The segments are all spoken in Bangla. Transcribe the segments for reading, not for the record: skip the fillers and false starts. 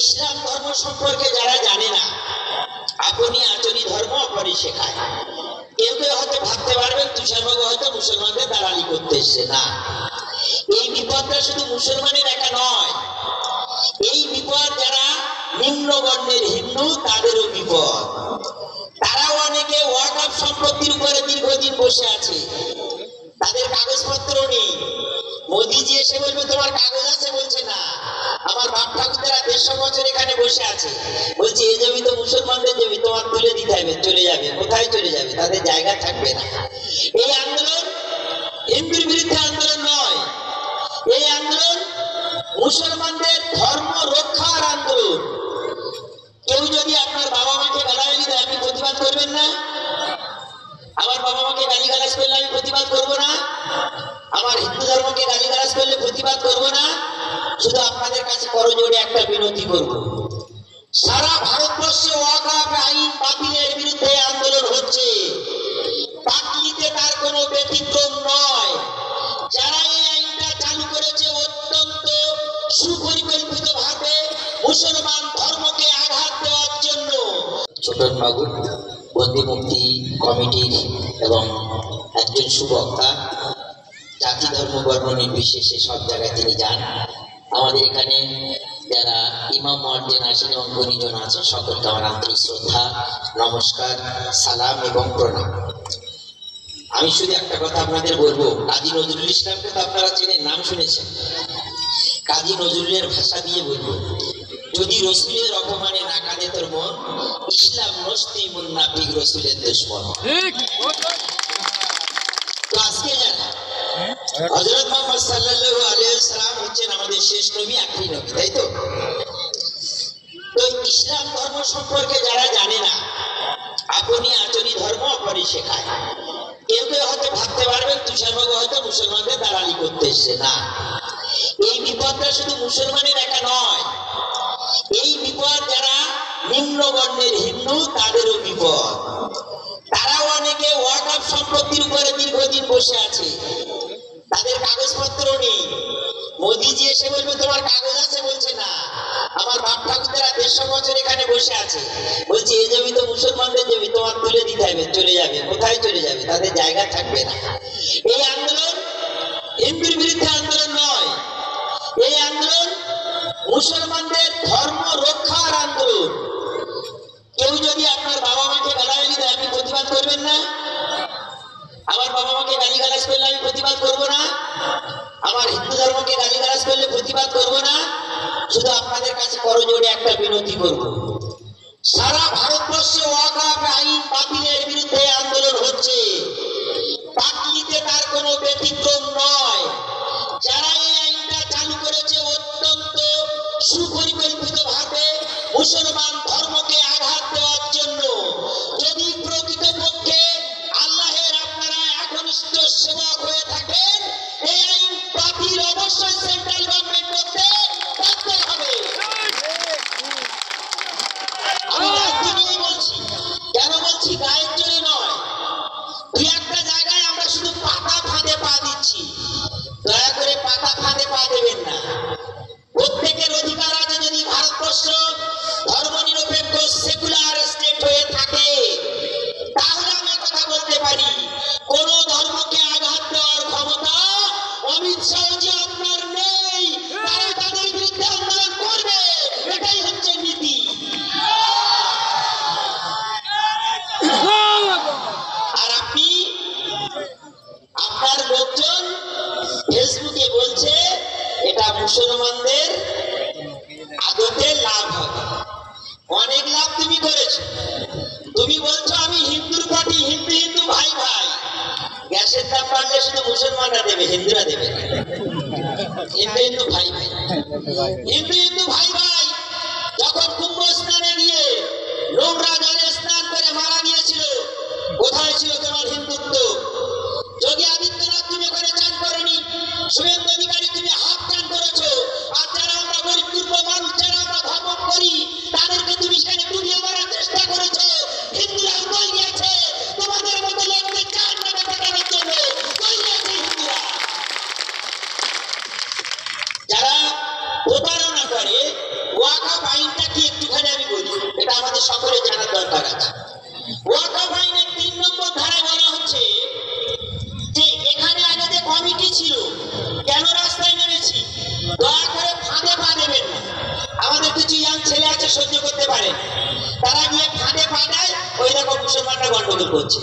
ইসলাম ধর্ম সম্পর্কে যারা জানে না, আপনি আচরি ধর্ম অপরে শেখায়। কেউ কেউ হয়তো ভাবতে পারবেন তুষারবাবু হয়তো মুসলমানদের দালালি করতে এসছে। না, এই বিপদটা শুধু মুসলমানের একা নয়, এই বিপদ যারা নিম্ন বর্ণের হিন্দু তাদেরও বিপদ। তারাও অনেকে ওয়াকফ সম্পত্তির উপরে দীর্ঘদিন বসে আছে, তাদের কাগজপত্র নেই। মোদিজি এসে বলবে তোমার কাগজ আছে, বলছে না। আমার বাপ ঠাকুরদারা 150 বছর এখানে বসে আছে, বলছে এই জমি তো মুসলমানদের জমি, তোমার তুলে দিতে হবে। চলে যাবে, কোথায় চলে যাবে? তাদের জায়গা থাকবে না। এই আন্দোলন হিন্দুর বিরুদ্ধে আন্দোলন নয়, এই আন্দোলন মুসলমানদের ধর্ম রক্ষার আন্দোলন। কেউ যদি আপনার বাবা মাকে গালাগালি দেয়, আপনি প্রতিবাদ করবেন না? আমার বাবা মাকে গালিগালাজ করলে আমি প্রতিবাদ করবো না? আমার হিন্দু ধর্মকে গালিগালাজ করলে প্রতিবাদ করবো না? শুধু আপনাদের কাছে করজোড়ে একটা বিনতি করব, সারা ভারতবর্ষে ওয়াকফ আইন বাতিলের বিরুদ্ধে আন্দোলন হচ্ছে। পাটলিতে তার কোনো ব্যতিক্রম নয়। যারা এই আইনটা চালু করেছে অত্যন্ত সুপরিকল্পিতভাবে মুসলমান ধর্মকে আঘাত দেওয়ার জন্য। ছোটন বাবু বন্দি মুক্তি কমিটির এবং একজন সুবক্তা, জাতি ধর্ম বর্ণ নির্বিশেষে সব জায়গায় তিনি যান। আমাদের এখানে যারা ইমাম মুয়াজ্জিন আছেন এবং গুণীজন আছেন, সকলকে আমার আন্তরিক শ্রদ্ধা, নমস্কার, সালাম এবং প্রণাম। আমি শুধু একটা কথা আপনাদের বলবো, কাজী নজরুল ইসলামকে তো আপনারা চেনেন, নাম শুনেছেন। কাজী নজরুলের ভাষা দিয়ে বলবো, যদি রসুলের অপমানে না কাঁদে তোর মন, ইসলাম নস্তি মুন্নাফিক রসুলের দুশমন। তো আজকে জানা হযরত মুহাম্মদ সাল্লাল্লাহু আলাইহি ওয়াসাল্লাম হচ্ছেন আমাদের শেষ নবী, আখেরি নবী, তাই তো? তো ইসলাম ধর্ম সম্পর্কে যারা জানে না, আপনি আচরি ধর্ম অপরে শেখায়। কেউ কেউ হয়তো ভাবতে পারবেন তুষারবাবু হয়তো মুসলমানদের দালালি করতে এসছে। না, এই বিপদটা শুধু মুসলমানের একা নয়, এই বিপদ যারা নিম্ন বর্ণের হিন্দু তাদেরও বিপদ। তারাও অনেকে ওয়াকফ সম্পত্তির উপরে দীর্ঘদিন বসে আছে, তাদের কাগজপত্র নেই। মোদিজি এসে বলবে তোমার কাগজ আছে, বলছে না। আমার বাপ ঠাকুরদারা 150 বছর এখানে বসে আছে, বলছে এই জমি তো মুসলমানদের জমি, তোমার তুলে দিতে হবে। চলে যাবে, কোথায় চলে যাবে? তাদের জায়গা থাকবে না। এই আন্দোলন হিন্দুর বিরুদ্ধে আন্দোলন নয়, এই আন্দোলন মুসলমানদের ধর্ম রক্ষার আন্দোলন। কেউ যদি আপনার বাবা মাকে গালাগালি দেয়, আপনি প্রতিবাদ করবেন না? আমার বাবা মাকে গালিগালাজ করলে আমি প্রতিবাদ করবো না? আমার হিন্দু ধর্মকে গালিগালাজ করলে প্রতিবাদ করবো না? শুধু আপনাদের কাছে করজোড়ে একটা বিনতি করব, সারা ভারতবর্ষে ওয়াকফ আইন বাতিলের বিরুদ্ধে আন্দোলন হচ্ছে। পাটলিতে তার কোনো ব্যতিক্রম নয়। যারা এই আইনটা চালু করেছে অত্যন্ত সুপরিকল্পিতভাবে মুসলমান ধর্মকে আঘাত দেওয়ার জন্য। যদি প্রকৃতপক্ষে আল্লাহের আপনারা একনিষ্ঠ সেবক হয়ে থাকেন, এই আইন বাতিল অবশ্যই সেন্ট্রাল গভর্নমেন্ট করতে বাধ্য হবে। আমি দায়িত্ব নিয়ে বলছি, কেন বলছি? গায়ের জোরে নয়। দুই একটা জায়গায় আমরা শুধু পাতা ফাঁদে পা দিচ্ছি, দয়া করে পাতা ফাঁদে পা দেবেন না। প্রত্যেকের অধিকার আছে, যদি ভারতবর্ষ ধর্মনিরপেক্ষ সেকুলার স্টেট হয়ে থাকে, তাহলে আমি কথা বলতে পারি। কোন ধর্মকে আঘাত দেওয়ার ক্ষমতা অমিত শাহজি আপনার নেই। তারা তাদের বিরুদ্ধে আন্দোলন করবে, এটাই হচ্ছে নীতি। আর আপনি, আপনার লোকজন ফেসবুকে বলছে এটা মুসলমানদের আদতে লাভ হবে। অনেক লাভ তুমি করেছো। তুমি বলছো আমি হিন্দুর পার্টি, হিন্দু হিন্দু ভাই ভাই। গ্যাসের দাম বাড়লে শুধু মুসলমানরা দেবে, হিন্দুরা দেবে না। হিন্দু হিন্দু ভাই ভাই, হিন্দু হিন্দু ভাই ভাই। যখন কুম্ভ স্নানে গিয়ে নোংরা জলে স্নান করে মারা গিয়েছিল, কোথায় ছিল তোমার হিন্দুত্ব? যোগী আদিত্যনাথ তুমি ওখানে চান করেনি, শুভেন্দু অধিকারী তুমি হাফ চান করেছো। আর যারা আমরা গরিব দুর্ব মানুষ, যারা আমরা ধর্ম করি, তাদেরকে তুমি সেখানে ডুবিয়ে মারার চেষ্টা করেছো। হিন্দুরা তৈরি আছে তোমাদের মতো লোকদের চান নামে পাঠানোর জন্য, তৈরি আছে হিন্দুরা। যারা প্রতারণা করে আছে সহ্য করতে পারে না, তারা গিয়ে ফাঁদে পা দেয়। ওই দেখো মুসলমানরা গন্ডগোল করছে।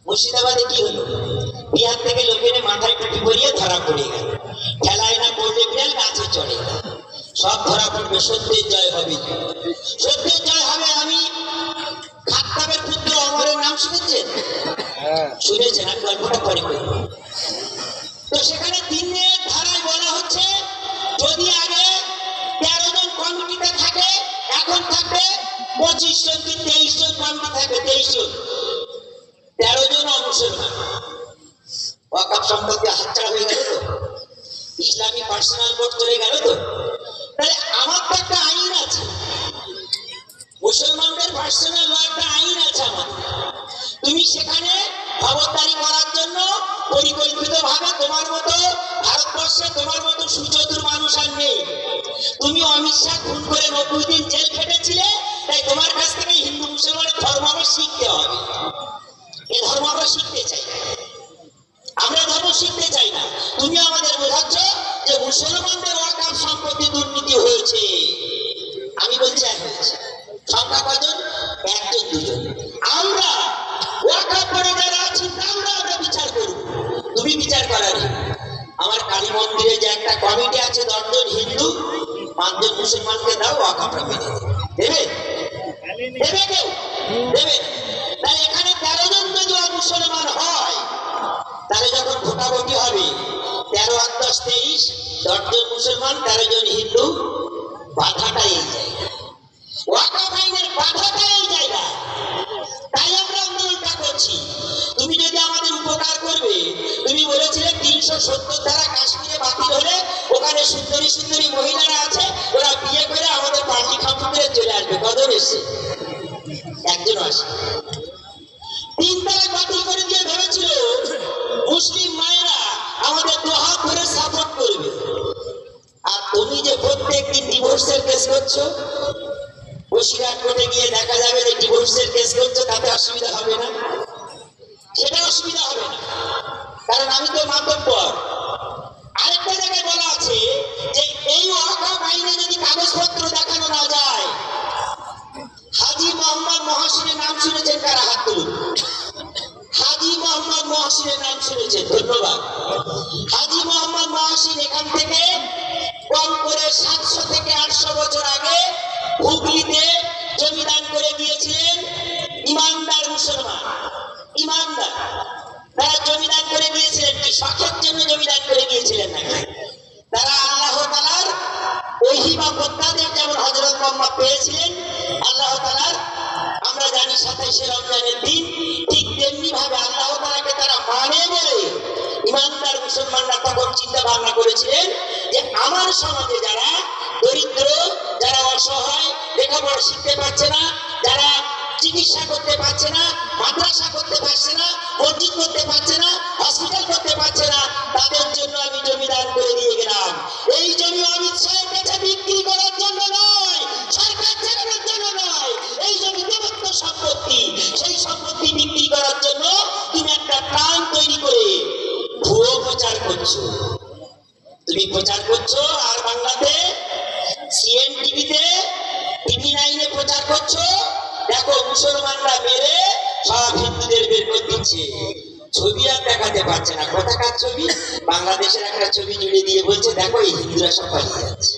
মুর্শিদাবাদে কি হলো, বিহার থেকে লোকের মাথায় টুপি পরিয়ে ধরা পড়ে গেল, খেলায় না পড়লে বিড়াল গাছে চড়ে গেল, সব ধরা পড়বে, সত্যের জয় হবে, সত্যের জয় হবে। আমি খাত্তাবের পুত্র অমরের নাম শুনেছেন? শুনেছেন, আমি গল্পটা পরে করব। তো সেখানে দিনের ধারায় বলা হচ্ছে যদি আগে 13 জন কমিটিতে থাকে, এখন থাকবে 25 জন কি 23 জন কমিটি থাকবে, 23 জন, 13 জন অমুসলমান। ওয়াকফ সম্পত্তি হাতছাড়া হয়ে গেল তো, ইসলামী পার্সোনাল কোড চলে গেল তো। তাহলে আমার তো একটা আইন আছে, মুসলমানদের পার্সোনাল ল একটা আইন আছে আমার। তুমি সেখানে খবরদারি করার জন্য পরিকল্পিত ভাবে তোমার মতো ভারতবর্ষে তোমার মতো সুচতুর মানুষ আর নেই। তুমি অমিত শাহ খুন করে 90 দিন জেল খেটেছিলে, তাই তোমার কাছ থেকে হিন্দু মুসলমানের ধর্ম আমরা শিখতে হবে। এই ধর্ম আমরা শিখতে চাই, আমরা ধর্ম শিখতে চাই না। তুমি আমাদের বোঝাচ্ছ যে মুসলমানদের ওয়াকফ সম্পত্তি দুর্নীতি হয়েছে। আমি বলছি এক হয়েছে, সংখ্যা কজন? 1 জন 2 জন। আমরা ওয়াকফ বোর্ডে যারা আছি আমরা বিচার করব, তুমি বিচার করার। আমার কালী মন্দিরে যে একটা কমিটি আছে 10 জন হিন্দু 5 জন মুসলমানকে দাও, ওয়াকফটা মেনে দেবে, দেবে কেউ? দেবে। তাহলে এখানে 13 জন যদি মুসলমান হয়, তাহলে যখন ভোটাভুটি হবে 13 আর 10 23, 10 জন মুসলমান 13 জন হিন্দু, বাধাটা এই জায়গা, ওয়াকফ আইনের বাধাটা এই জায়গা। তাই আমরা আন্দোলনটা করছি। তুমি যদি আমাদের উপকার করবে, তুমি বলেছিলে 370 ধারা কাশ্মীরে বাতিল হলে ওখানে সুন্দরী সুন্দরী মহিলারা আছে, ওরা বিয়ে করে আমাদের পার্টি খামুকে চলে আসবে। কজন এসছে? একজন আসে। 3 তালাক বাতিল করে দিয়ে ভেবেছিল মুসলিম মায়েরা আমাদের 2 হাত ধরে সাপোর্ট করবে। আর তুমি যে প্রত্যেকদিন ডিভোর্সের কেস করছো, বসিরহাট কোর্টে গিয়ে দেখা যাবে যে ডিভোর্সের কেস করছো, তাতে অসুবিধা হবে না? সেটা অসুবিধা হবে না, কারণ আমি তো মাতব্বর। আরেকটা জায়গায় বলা আছে যে এই ওয়াকফ আইনে যদি কাগজপত্র দেখানো না যায়, হাজী মোহাম্মদ মহসিনের নাম শুনেছেন কারা? হাত তুলুন। হাজী মোহাম্মদ মহসিনের নাম শুনেছেন? ধন্যবাদ। হাজী মোহাম্মদ মহসিন এখান থেকে কম করে 700 থেকে 800 বছর আগে হুগলিতে জমিদান করে গিয়েছিলেন। ইমানদার মুসলমান, ইমানদার, তারা জমিদান করে গিয়েছিলেন। কি শখের জন্য জমিদান করে গিয়েছিলেন নাকি? তারা আল্লাহ তাআলার ওহী বা প্রত্যাদেশ যেমন হযরত মুহাম্মদ পেয়েছিলেন আল্লাহ তাআলার, আমরা জানি 27শে রমজানের দিন, ঠিক তেমনি ভাবে আল্লাহ তাআলাকে তারা মানে বলে ইমানদার মুসলমানরা তখন চিন্তা ভাবনা করেছিলেন যে আমার সমাজে যারা দরিদ্র, যারা অসহায়, লেখাপড়া শিখতে পারছে না, যারা চিকিৎসা করতে পারছে না, মাদ্রাসা করতে পারছে না, মসজিদ করতে পারছে না, হসপিটাল করতে পারছে না, তাদের জন্য আমি জমি দান করে দিয়ে গেলাম। এই জমি অমিত শাহের কাছে বিক্রি করার জন্য নয়, সরকার চালানোর জন্য নয়, এই জমি দেবত্ব সম্পত্তি। সেই সম্পত্তি বিক্রি করার জন্য তুমি একটা প্ল্যান তৈরি করে ভুয়ো প্রচার করছো। তুমি প্রচার করছো আর বাংলাতে সিএন টিভিতে, TV9 প্রচার করছো। দেখো মুসলমানরা মেরে সব হিন্দুদের বের করে দিচ্ছে, ছবি আর দেখাতে পারছে না। কোথাকার ছবি? বাংলাদেশের একটা ছবি জুড়ে দিয়ে বলছে দেখো এই হিন্দুরা সব পালিয়ে যাচ্ছে।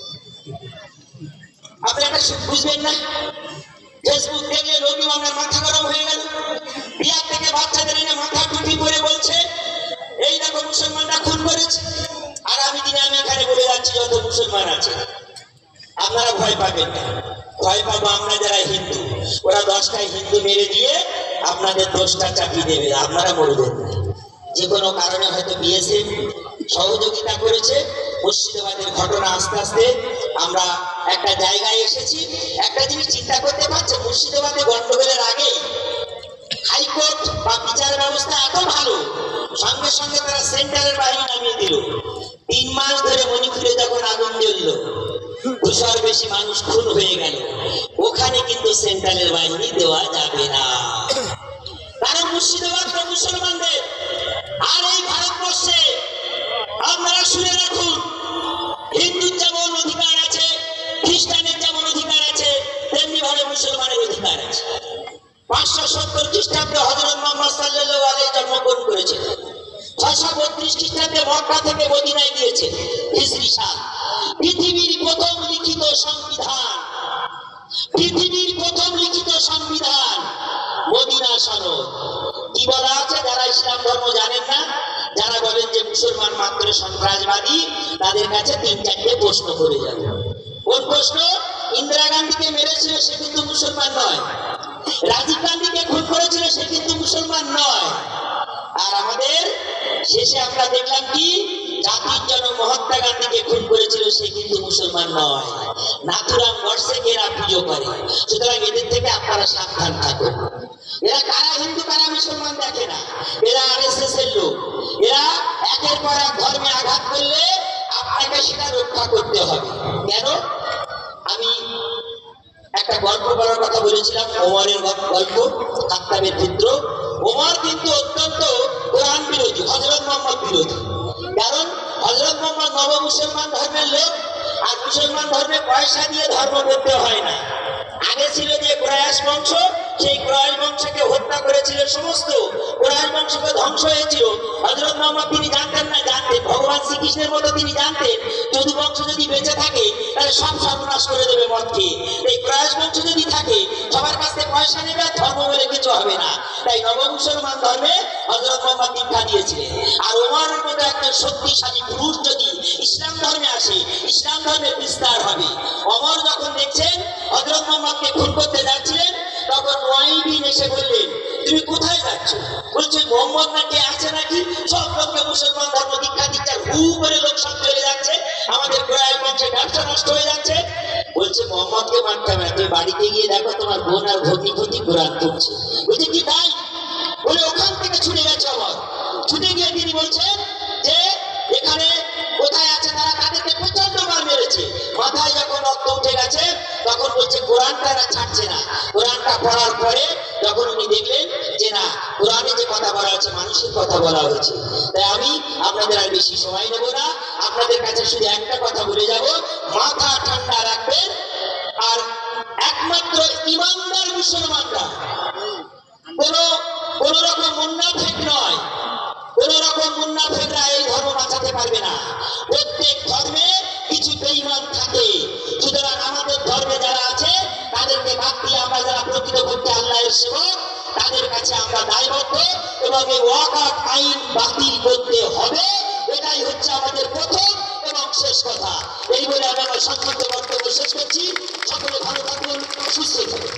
আপনারা বুঝবেন না? ফেসবুক দেখলে রবি বাংলার মাথা গরম হয়ে গেল। বিহার থেকে বাচ্চাদের এনে মাথা টুপি পরে বলছে এই দেখো মুসলমানরা খুন করেছে। আগামী দিনে আমি এখানে বলে যাচ্ছি যত মুসলমান আছে আপনারা ভয় পাবেন না, ভয় পাবো আমরা যারা হিন্দু। ওরা 10টায় হিন্দু মেরে দিয়ে আপনাদের 10টা চাপিয়ে দেবে, আপনারা মরবেন না। যে কোনো কারণে হয়তো বিএসএফ সহযোগিতা করেছে। মুর্শিদাবাদের ঘটনা আস্তে আস্তে আমরা একটা জায়গায় এসেছি। একটা জিনিস চিন্তা করতে পারছে, মুর্শিদাবাদে গন্ডগোলের আগেই হাইকোর্ট বা বিচার ব্যবস্থা এত ভালো, সঙ্গে সঙ্গে তারা সেন্টারের বাহিনী নামিয়ে দিল। 3 মাস ধরে মণিপুরে যখন আগুন জ্বলল, 200 বেশি মানুষ খুন হয়ে গেল, ওখানে কিন্তু সেন্ট্রালের বাহিনী দেওয়া যাবে না, কারণ মুর্শিদাবাদ তো মুসলমানদের। আর এই ভারতবর্ষে আপনারা শুনে রাখুন, হিন্দুর যেমন অধিকার আছে, খ্রিস্টানের যেমন অধিকার আছে, 570 খ্রিস্টাব্দে হযরত মুহাম্মদ সাল্লাল্লাহু আলাইহি জন্মগ্রহণ করেছেন। 632 খ্রিস্টাব্দে মক্কা থেকে মদিনায় গিয়েছে, হিজরি সাল। পৃথিবীর প্রথম লিখিত সংবিধান, পৃথিবীর প্রথম লিখিত সংবিধান মদিনা সনদ। কি বলা আছে? যারা ইসলাম ধর্ম জানেন না, যারা বলেন যে মুসলমান মাত্র সন্ত্রাসবাদী, তাদের কাছে 3-4টে প্রশ্ন করে যাবে। কোন প্রশ্ন? ইন্দিরা গান্ধীকে মেরেছিল, সে কিন্তু মুসলমান নয়। রাজীব গান্ধীকে খুন করেছিল, সে কিন্তু মুসলমান নয়। আর আমাদের শেষে আমরা দেখলাম কি, জাতির জনক মহাত্মা গান্ধীকে খুন করেছিল, সে কিন্তু মুসলমান নয়। নাথুরাম গডসেকে এরা পুজো করে। সুতরাং এদের থেকে আপনারা সাবধান থাকুন। এরা কারা হিন্দু কারা মুসলমান দেখে না, এরা আরএসএস এর লোক। এরা একের পর এক ধর্মে আঘাত করলে আপনাকে সেটা রক্ষা করতে হবে। কেন? আমি একটা গল্প বলার কথা বলেছিলাম, ওমরের গল্প, খাত্তাবের পুত্র ওমর কিন্তু অত্যন্ত কোরআন বিরোধী, হযরত মুহাম্মদ বিরোধী। কারণ হযরত মুহাম্মদ নব মুসলমান ধর্মের লোক, আর মুসলমান ধর্মে পয়সা দিয়ে ধর্ম করতে হয় না। আগে ছিল যে কুরাইশ বংশ, সেই কুরাইশ বংশকে হত্যা করেছিল, সমস্ত কুরাইশ বংশকে ধ্বংস হয়েছিল। হযরত মুহাম্মদ তিনি জানতেন না, জানতেন ভগবান শ্রীকৃষ্ণের মতো তিনি জানতেেন যদু বংশ যদি বেঁচে থাকে তাহলে সব সর্বনাশ করে দেবে মদকে। এই কুরাইশ বংশ যদি থাকে সবার কাছ থেকে পয়সা নেবে, আর ধর্ম বলে কিছু হবে না। তাই নব মুসলমান ধর্মে হযরত মুহাম্মদ দীক্ষা দিয়েছিলেন। আর ওমরের মতো একটা শক্তিশালী পুরুষ যদি ইসলাম ধর্মে আসে, ইসলাম ধর্মের বিস্তার হবে। ওমর যখন দেখছেন হযরত মুহাম্মদকে খুন করতে যাচ্ছিলেন, তখন মুয়াইবিন এসে বললেন, তুমি কোথায় যাচ্ছ? বলছে মোহাম্মদ নাকি আছে নাকি, সব লোককে মুসলমান ধর্ম দীক্ষা দিচ্ছে, হু করে লোক সব চলে যাচ্ছে, আমাদের কুরাইশ বংশের ব্যবসা নষ্ট হয়ে যাচ্ছে। বলছে মোহাম্মদকে মারতে হবে না, তুমি বাড়িতে গিয়ে দেখো তোমার বোন আর ভগ্নি ক্ষতি কোরআন পড়ছে। বলছে কি তাই? বলে ওখান থেকে ছুটে গেছে ওমর। ছুটে গিয়ে তিনি বলছেন যে এখানে কোথায় আছে তারা, তাদেরকে প্রচন্ড মার মেরেছে। মাথায় যখন রক্ত উঠে গেছে তখন বলছে কোরআনটা এরা ছাড়ছে না। কোরআনটা পড়ার পরে যখন উনি দেখলেন যে না, কোরআনে যে কথা বলা হয়েছে মানুষের কথা বলা হয়েছে, তাই আমি আপনাদের আর বেশি সময় নেব না, আপনাদের কাছে শুধু একটা কথা বলে যাব, মাথা ঠান্ডা রাখবেন। আর একমাত্র ইমানদার মুসলমানরা, কোন রকম মুনাফিক নয়, কোন রকম মুনাফিকরা এই ধর্ম বাঁচাতে পারবে না। প্রত্যেক ধর্মে কিছু বেঈমান থাকে। সুতরাং আমাদের ধর্মে যারা আছে তাদেরকে বাদ দিয়ে আমরা যারা প্রকৃতপক্ষে আল্লাহর সেবক, তাদের কাছে আমরা দায়বদ্ধ, এবং এই ওয়াকাত আইন বাতিল করতে হবে। এটাই হচ্ছে আমাদের প্রথম এবং শেষ কথা। এই বলে আমি আমার সংক্ষিপ্ত বক্তব্য শেষ করছি। সকলে ভালো থাকুন, সুস্থ থাকুন।